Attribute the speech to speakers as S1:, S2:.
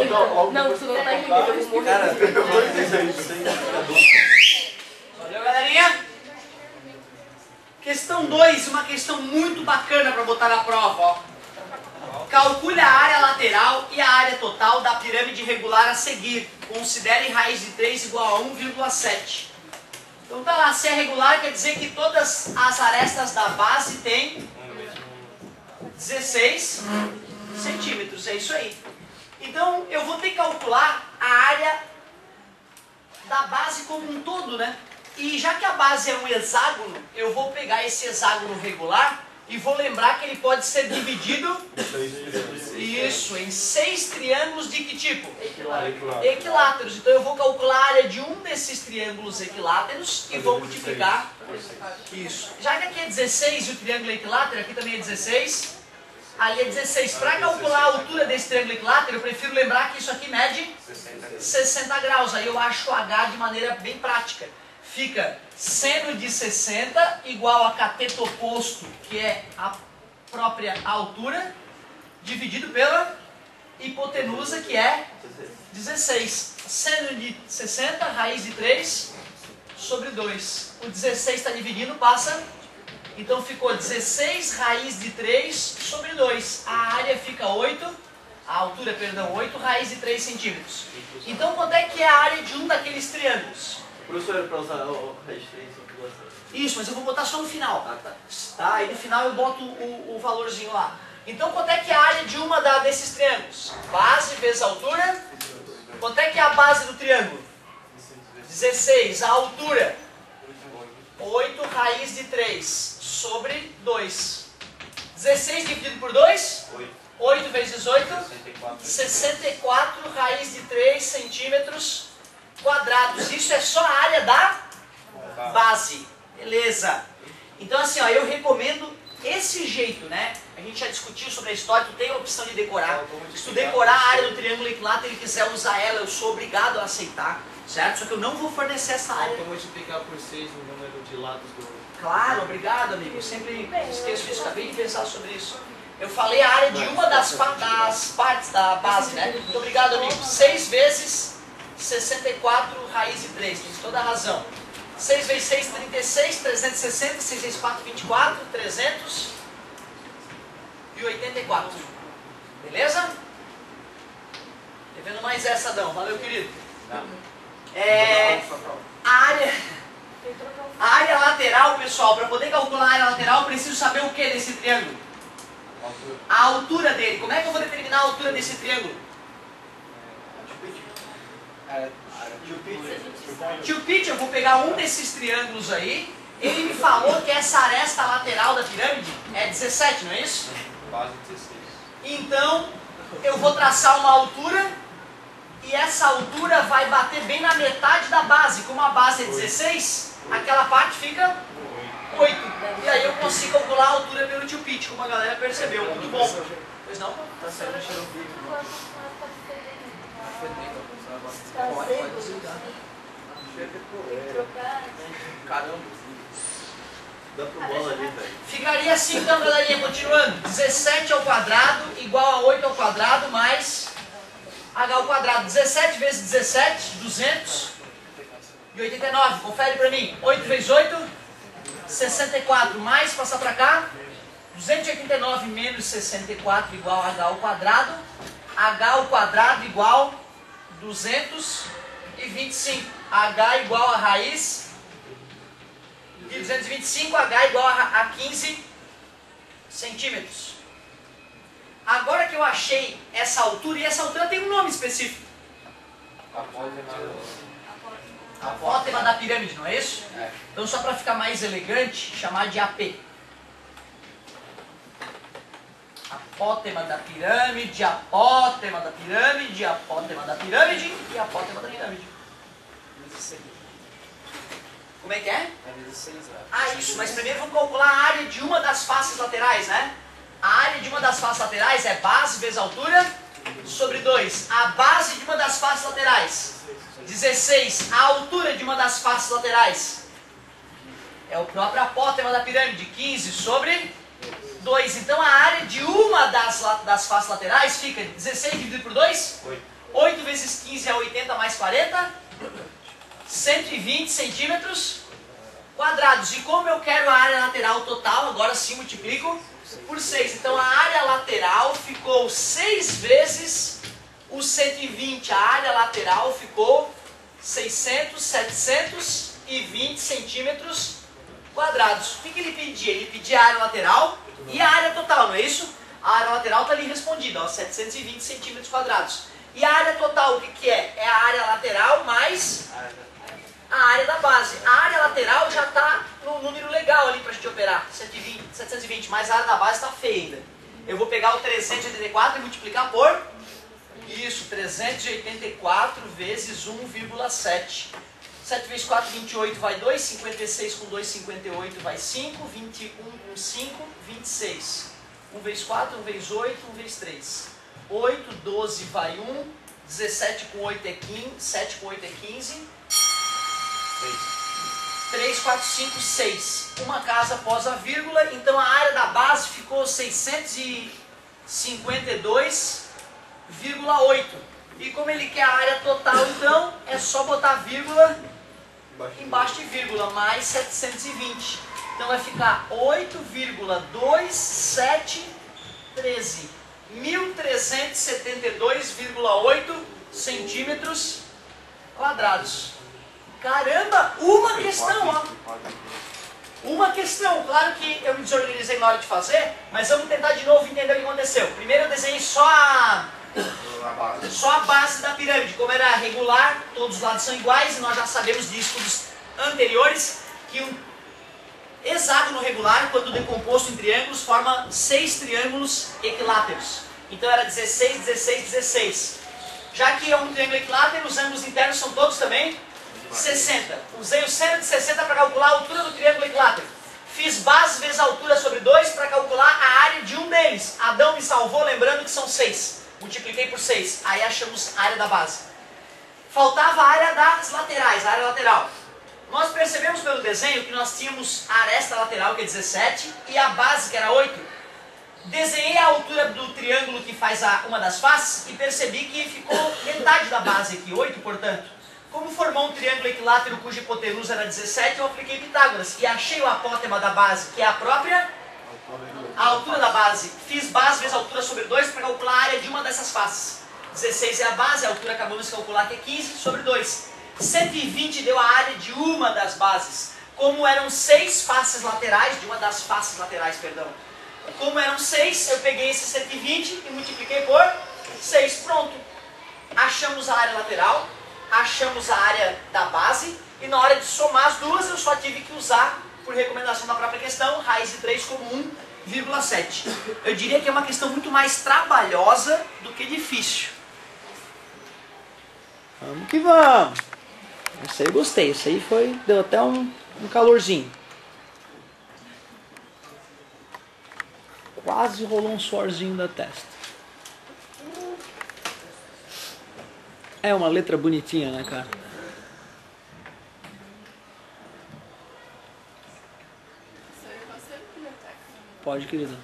S1: Não, tu não tá indo.
S2: Cara,
S3: valeu, galerinha? Questão 2, uma questão muito bacana para botar na prova, ó. Calcule a área lateral e a área total da pirâmide regular a seguir. Considere raiz de 3 igual a 1,7. Então tá lá, se é regular quer dizer que todas as arestas da base têm 16 centímetros, é isso aí. Então eu vou ter que calcular a área da base como um todo, né? E já que a base é um hexágono, eu vou pegar esse hexágono regular e vou lembrar que ele pode ser dividido isso, em 6 triângulos de que tipo? Equiláteros. Então eu vou calcular a área de um desses triângulos equiláteros e vou multiplicar isso. Já que aqui é 16 e o triângulo é equilátero, aqui também é 16, ali é 16. Para calcular a altura desse triângulo equilátero, eu prefiro lembrar que isso aqui mede 60 graus. Aí eu acho o H de maneira bem prática. Fica seno de 60 igual a cateto oposto, que é a própria altura, dividido pela hipotenusa, que é 16. Seno de 60, raiz de 3 sobre 2. O 16 está dividindo, passa. Então ficou 16 raiz de 3 sobre 2. A área fica 8, a altura, perdão, 8 raiz de 3 centímetros. Então quanto é que é a área de um daqueles triângulos?
S2: Professor, para usar o raiz de 3,
S3: isso, mas eu vou botar só no final. Tá? Aí no final eu boto o valorzinho lá. Então quanto é que é a área de uma desses triângulos? Base vezes altura. Quanto é que é a base do triângulo? 16. A altura? 8 raiz de 3 sobre 2. 16 dividido por 2? 8 vezes 8? 64 raiz de 3 centímetros quadrados. Isso é só a área da base. Beleza. Então assim, ó, eu recomendo esse jeito, né? A gente já discutiu sobre a história, tu tem a opção de decorar. Se tu decorar a área do triângulo equilátero e quiser usar ela, eu sou obrigado a aceitar, certo? Só que eu não vou fornecer essa área.
S2: Vou multiplicar por 6 o número de lados do...
S3: Claro, obrigado, amigo. Eu sempre esqueço isso, acabei de pensar sobre isso. Eu falei a área de uma das partes da base, né? Muito obrigado, amigo. 6 vezes 64 raiz de 3, tem toda a razão. 6 vezes 6, 36, 360, 6 vezes 4, 24, 384. Beleza? Devendo mais essa, Adão. Valeu, querido. A área lateral, pessoal, para poder calcular a área lateral, eu preciso saber o que desse triângulo? A altura dele. Como é que eu vou determinar a altura desse triângulo? Tio Pete, eu vou pegar um desses triângulos aí. Ele me falou que essa aresta lateral da pirâmide é 17, não é isso?
S2: Base 16.
S3: Então, eu vou traçar uma altura e essa altura vai bater bem na metade da base. Como a base é 16, aquela parte fica 8. E aí eu consigo calcular a altura pelo tio Pete, como a galera percebeu. Muito bom. Pois não?
S2: Tá saindo cheiro vivo. Caramba. Dá pro bola ali, velho.
S3: Ficaria assim então, galerinha, continuando. 17 ao quadrado igual a 8 ao quadrado mais h ao quadrado. 17 vezes 17, 289. Confere pra mim. 8 vezes 8, 64. Mais, passar pra cá. 289 menos 64 igual a h ao quadrado. H ao quadrado igual 225. H igual a raiz de 225, H igual a 15 centímetros. Agora que eu achei essa altura, e essa altura tem um nome específico. Apótema da pirâmide, não é isso?
S2: É.
S3: Então só para ficar mais elegante, chamar de AP. Apótema da pirâmide, apótema da pirâmide, apótema da pirâmide e apótema da pirâmide. Como é que é? Ah, isso, mas primeiro vamos calcular a área de uma das faces laterais, né? A área de uma das faces laterais é base vezes altura sobre 2. A base de uma das faces laterais, 16. A altura de uma das faces laterais é o próprio apótema da pirâmide, 15 sobre 2. Então a área de uma das faces laterais fica 16 dividido por 2? 8 vezes 15 é 80 mais 40. 120 centímetros quadrados. E como eu quero a área lateral total, agora sim multiplico por 6. Então a área lateral ficou 6 vezes os 120. A área lateral ficou 720 centímetros quadrados. O que ele pedia? Ele pedia a área lateral e a área total, não é isso? A área lateral está ali respondida, ó, 720 centímetros quadrados. E a área total, o que é? É a área lateral mais a área da base. A área lateral já está no número legal ali para a gente operar, 720, mas a área da base está feia ainda. Eu vou pegar o 384 e multiplicar por... Isso, 384 vezes 1,7. 7 vezes 4, 28 vai 2, 56 com 2, 58 vai 5, 21 com 5, 26. 1 vezes 4, 1 vezes 8, 1 vezes 3. 8, 12 vai 1, 17 com 8 é 15, 7 com 8 é 15. 3, 4, 5, 6. Uma casa após a vírgula, então a área da base ficou 652,8. E como ele quer a área total, então é só botar vírgula embaixo de vírgula, mais 720. Então vai ficar 8,2713. 1.372,8 centímetros quadrados. Caramba, uma questão, ó. Uma questão. Claro que eu me desorganizei na hora de fazer, mas vamos tentar de novo entender o que aconteceu. Primeiro eu desenhei só a base da pirâmide. Como era regular, todos os lados são iguais, e nós já sabemos de estudos anteriores que um hexágono regular, quando decomposto em triângulos, forma 6 triângulos equiláteros. Então era 16, 16, 16. Já que é um triângulo equilátero, os ângulos internos são todos também 60. Usei o seno de 60 para calcular a altura do triângulo equilátero. Fiz base vezes a altura sobre 2 para calcular a área de um deles. Adão me salvou, lembrando que são 6. Multipliquei por 6. Aí achamos a área da base. Faltava a área das laterais, a área lateral. Nós percebemos pelo desenho que nós tínhamos a aresta lateral, que é 17, e a base, que era 8. Desenhei a altura do triângulo que faz uma das faces e percebi que ficou metade da base aqui, 8, portanto. Como formou um triângulo equilátero cuja hipotenusa era 17, eu apliquei Pitágoras e achei o apótema da base, que é a própria altura da base. Fiz base vezes a altura sobre 2 para calcular a área de uma dessas faces. 16 é a base, a altura acabamos de calcular que é 15 sobre 2. 120 deu a área de uma das bases. Como eram 6 faces laterais, de uma das faces laterais, perdão. Como eram 6, eu peguei esse 120 e multipliquei por 6. Pronto. Achamos a área lateral, achamos a área da base, e na hora de somar as duas eu só tive que usar, por recomendação da própria questão, raiz de 3 como 1,7. Eu diria que é uma questão muito mais trabalhosa do que difícil. Vamos que vamos! Isso aí eu gostei, isso aí foi, deu até um calorzinho. Quase rolou um suorzinho da testa. É uma letra bonitinha, né, cara? Pode, querida.